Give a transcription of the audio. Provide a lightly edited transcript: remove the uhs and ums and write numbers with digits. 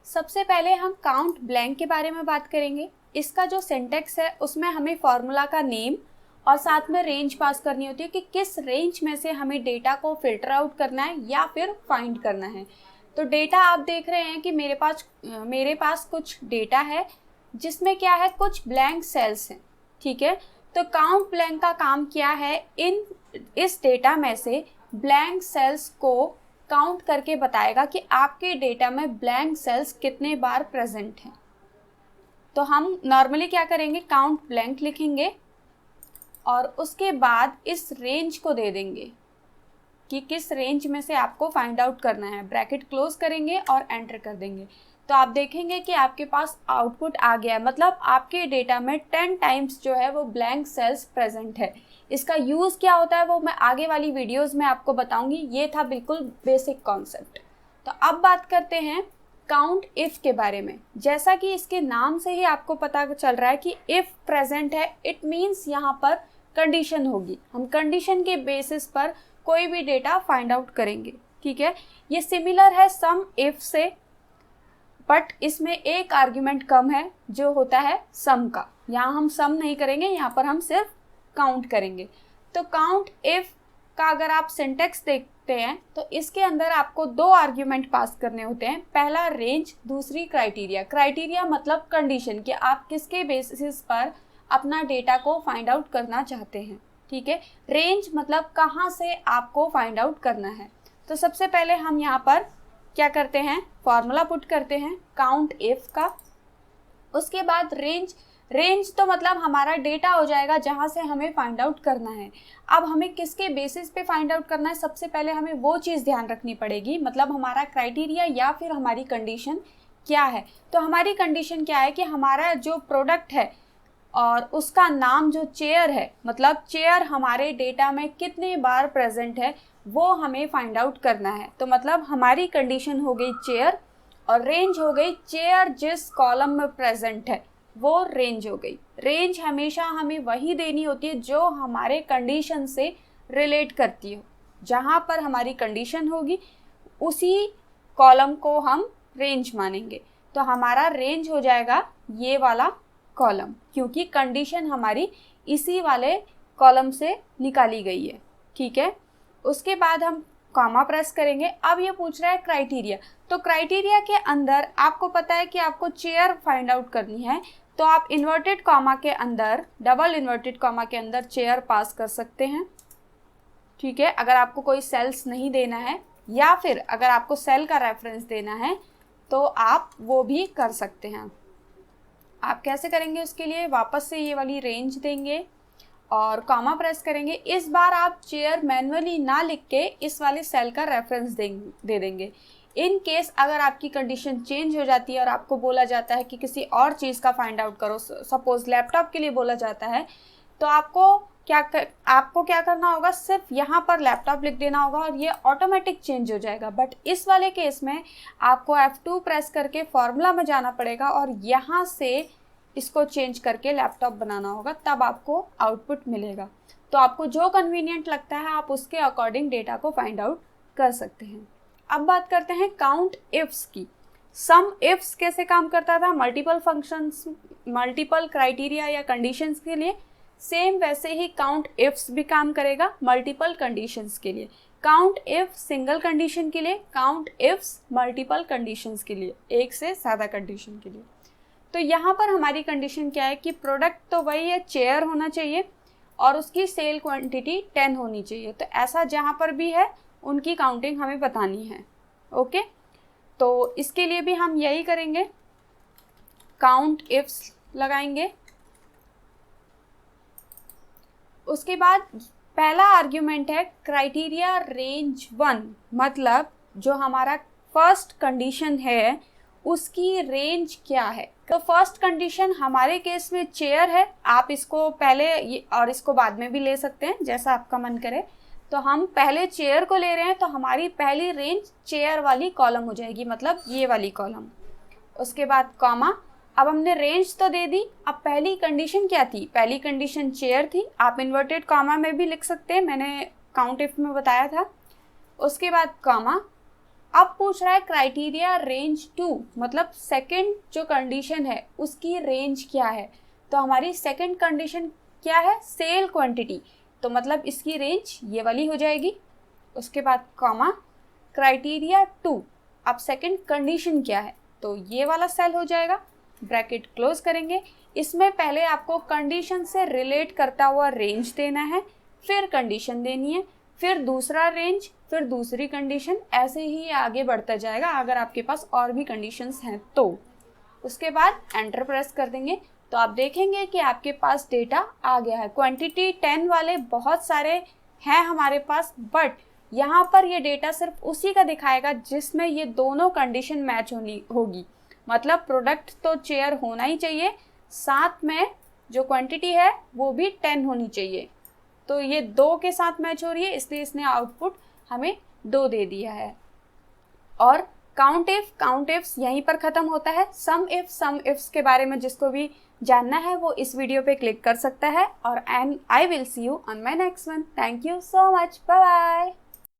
सबसे पहले हम काउंट ब्लैंक के बारे में बात करेंगे। इसका जो सिंटैक्स है उसमें हमें फॉर्मूला का नेम और साथ में रेंज पास करनी होती है कि किस रेंज में से हमें डेटा को फिल्टर आउट करना है या फिर फाइंड करना है। तो डेटा आप देख रहे हैं कि मेरे पास कुछ डेटा है जिसमें क्या है, कुछ ब्लैंक सेल्स हैं। ठीक है, तो काउंट ब्लैंक का काम क्या है, इस डेटा में से ब्लैंक सेल्स को काउंट करके बताएगा कि आपके डेटा में ब्लैंक सेल्स कितने बार प्रेजेंट हैं। तो हम नॉर्मली क्या करेंगे, काउंट ब्लैंक लिखेंगे और उसके बाद इस रेंज को दे देंगे कि किस रेंज में से आपको फाइंड आउट करना है। ब्रैकेट क्लोज करेंगे और एंटर कर देंगे। तो आप देखेंगे कि आपके पास आउटपुट आ गया है, मतलब आपके डेटा में 10 टाइम्स जो है वो ब्लैंक सेल्स प्रेजेंट है। इसका यूज़ क्या होता है वो मैं आगे वाली वीडियोस में आपको बताऊंगी। ये था बिल्कुल बेसिक कॉन्सेप्ट। तो अब बात करते हैं काउंट इफ के बारे में। जैसा कि इसके नाम से ही आपको पता चल रहा है कि इफ प्रेजेंट है, इट मीन्स यहाँ पर कंडीशन होगी। हम कंडीशन के बेसिस पर कोई भी डेटा फाइंड आउट करेंगे। ठीक है, ये सिमिलर है सम इफ से, बट इसमें एक आर्ग्यूमेंट कम है जो होता है सम का। यहाँ हम सम नहीं करेंगे, यहाँ पर हम सिर्फ काउंट करेंगे। तो काउंट इफ का अगर आप सिंटैक्स देखते हैं तो इसके अंदर आपको 2 आर्ग्यूमेंट पास करने होते हैं। पहला रेंज, दूसरी क्राइटेरिया। क्राइटेरिया मतलब कंडीशन, कि आप किसके बेसिस पर अपना डेटा को फाइंड आउट करना चाहते हैं। ठीक है, रेंज मतलब कहाँ से आपको फाइंड आउट करना है। तो सबसे पहले हम यहाँ पर क्या करते हैं, फॉर्मूला पुट करते हैं काउंट इफ का। उसके बाद रेंज तो मतलब हमारा डेटा हो जाएगा जहाँ से हमें फाइंड आउट करना है। अब हमें किसके बेसिस पे फाइंड आउट करना है, सबसे पहले हमें वो चीज़ ध्यान रखनी पड़ेगी, मतलब हमारा क्राइटेरिया या फिर हमारी कंडीशन क्या है। तो हमारी कंडीशन क्या है कि हमारा जो प्रोडक्ट है और उसका नाम जो चेयर है, मतलब चेयर हमारे डेटा में कितने बार प्रेजेंट है वो हमें फाइंड आउट करना है। तो मतलब हमारी कंडीशन हो गई चेयर और रेंज हो गई चेयर जिस कॉलम में प्रेजेंट है वो रेंज हो गई। रेंज हमेशा हमें वही देनी होती है जो हमारे कंडीशन से रिलेट करती हो। जहाँ पर हमारी कंडीशन होगी उसी कॉलम को हम रेंज मानेंगे। तो हमारा रेंज हो जाएगा ये वाला कॉलम, क्योंकि कंडीशन हमारी इसी वाले कॉलम से निकाली गई है। ठीक है, उसके बाद हम कॉमा प्रेस करेंगे। अब ये पूछ रहा है क्राइटेरिया। तो क्राइटेरिया के अंदर आपको पता है कि आपको चेयर फाइंड आउट करनी है, तो आप इन्वर्टेड कॉमा के अंदर, डबल इन्वर्टेड कॉमा के अंदर चेयर पास कर सकते हैं। ठीक है, अगर आपको कोई सेल्स नहीं देना है या फिर अगर आपको सेल का रेफरेंस देना है तो आप वो भी कर सकते हैं। आप कैसे करेंगे, उसके लिए वापस से ये वाली रेंज देंगे और कॉमा प्रेस करेंगे। इस बार आप चेयर मैन्युअली ना लिख के इस वाले सेल का रेफरेंस दे देंगे। इन केस अगर आपकी कंडीशन चेंज हो जाती है और आपको बोला जाता है कि किसी और चीज़ का फाइंड आउट करो, सपोज लैपटॉप के लिए बोला जाता है, तो आपको क्या करना होगा, सिर्फ यहाँ पर लैपटॉप लिख देना होगा और ये ऑटोमेटिक चेंज हो जाएगा। बट इस वाले केस में आपको F2 प्रेस करके फॉर्मूला में जाना पड़ेगा और यहाँ से इसको चेंज करके लैपटॉप बनाना होगा, तब आपको आउटपुट मिलेगा। तो आपको जो कन्वीनियंट लगता है आप उसके अकॉर्डिंग डेटा को फाइंड आउट कर सकते हैं। अब बात करते हैं काउंट इफ्स की। सम इफ्स कैसे काम करता था, मल्टीपल फंक्शंस, मल्टीपल क्राइटेरिया या कंडीशंस के लिए, सेम वैसे ही काउंट इफ्स भी काम करेगा मल्टीपल कंडीशंस के लिए। काउंट इफ सिंगल कंडीशन के लिए, काउंट इफ्स मल्टीपल कंडीशंस के लिए, एक से ज़्यादा कंडीशन के लिए। तो यहाँ पर हमारी कंडीशन क्या है कि प्रोडक्ट तो वही है, चेयर होना चाहिए और उसकी सेल क्वांटिटी 10 होनी चाहिए। तो ऐसा जहाँ पर भी है उनकी काउंटिंग हमें बतानी है। ओके, तो इसके लिए भी हम यही करेंगे, काउंट इफ्स लगाएंगे। उसके बाद पहला आर्ग्यूमेंट है क्राइटेरिया रेंज 1, मतलब जो हमारा फर्स्ट कंडीशन है उसकी रेंज क्या है। तो फर्स्ट कंडीशन हमारे केस में चेयर है। आप इसको पहले और इसको बाद में भी ले सकते हैं, जैसा आपका मन करे। तो हम पहले चेयर को ले रहे हैं, तो हमारी पहली रेंज चेयर वाली कॉलम हो जाएगी, मतलब ये वाली कॉलम। उसके बाद कॉमा। अब हमने रेंज तो दे दी, अब पहली कंडीशन क्या थी, पहली कंडीशन चेयर थी। आप इन्वर्टेड कॉमा में भी लिख सकते हैं, मैंने काउंट इफ में बताया था। उसके बाद कॉमा, अब पूछ रहा है क्राइटेरिया रेंज 2, मतलब सेकंड जो कंडीशन है उसकी रेंज क्या है। तो हमारी सेकंड कंडीशन क्या है, सेल क्वांटिटी, तो मतलब इसकी रेंज ये वाली हो जाएगी। उसके बाद कॉमा क्राइटेरिया 2, अब सेकंड कंडीशन क्या है, तो ये वाला सेल हो जाएगा, ब्रैकेट क्लोज करेंगे। इसमें पहले आपको कंडीशन से रिलेट करता हुआ रेंज देना है, फिर कंडीशन देनी है, फिर दूसरा रेंज, फिर दूसरी कंडीशन, ऐसे ही आगे बढ़ता जाएगा अगर आपके पास और भी कंडीशंस हैं तो। उसके बाद एंटर प्रेस कर देंगे तो आप देखेंगे कि आपके पास डेटा आ गया है। क्वांटिटी 10 वाले बहुत सारे हैं हमारे पास, बट यहाँ पर ये डेटा सिर्फ उसी का दिखाएगा जिसमें ये दोनों कंडीशन मैच होगी। मतलब प्रोडक्ट तो चेयर होना ही चाहिए, साथ में जो क्वांटिटी है वो भी 10 होनी चाहिए। तो ये 2 के साथ मैच हो रही है, इसलिए इसने आउटपुट हमें 2 दे दिया है। और काउंट इफ्स यहीं पर ख़त्म होता है। सम इफ्स के बारे में जिसको भी जानना है वो इस वीडियो पे क्लिक कर सकता है। और I will see you on my next one. Thank you so much, bye bye.